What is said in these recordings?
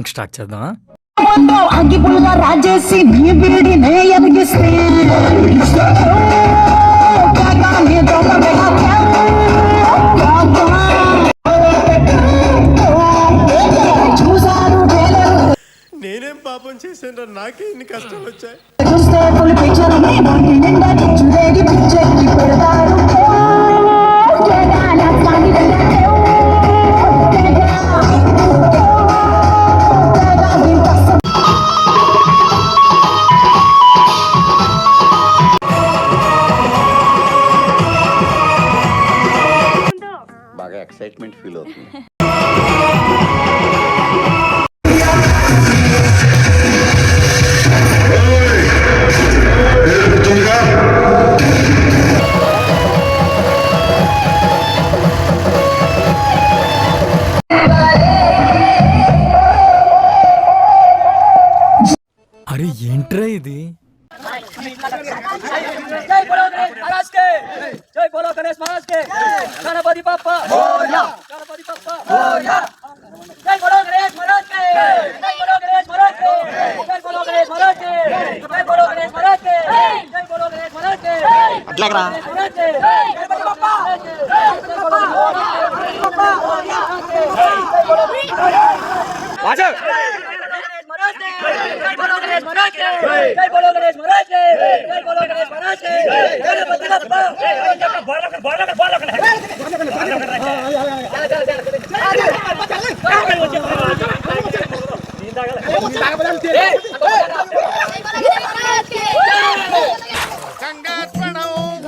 ఇంక స్టార్ట్ చేద్దాం. అగ్గిపుల్గా రాజేసి నీ వీడినే ఎదిగిస్తే నేనేం పాపం చేశాను, నాకే ఇన్ని కష్టాలు వచ్చాయి. చూస్తే పులి పిక్చర్ నిండా చూడేది పిక్చర్ పెడతారు. బాగా ఎక్సైట్మెంట్ ఫీల్ అవుతుంది. అరే ఏంట్రా ఇది? जय बोलो गणेश महाराज के, जय बोलो गणेश महाराज के, गणपति बप्पा मोरया, गणपति बप्पा मोरया, जय बोलो गणेश महाराज के, जय बोलो गणेश महाराज के, जय बोलो गणेश महाराज के, जय बोलो गणेश महाराज के, जय बोलो गणेश महाराज के, అట్లాగరా गणपति बप्पा जय बोलो गणेश बप्पा मोरया, जय बोलो गणेश वाजो महाराज के, जय बोलो गणेश महाराज के, जय बोलो गणेश महाराज के, जय बोलो गणेश महाराज के, गणपति बप्पा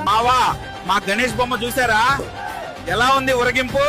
మావా మా గణేష్ బొమ్మ చూసారా ఎలా ఉంది ఊరగింపు?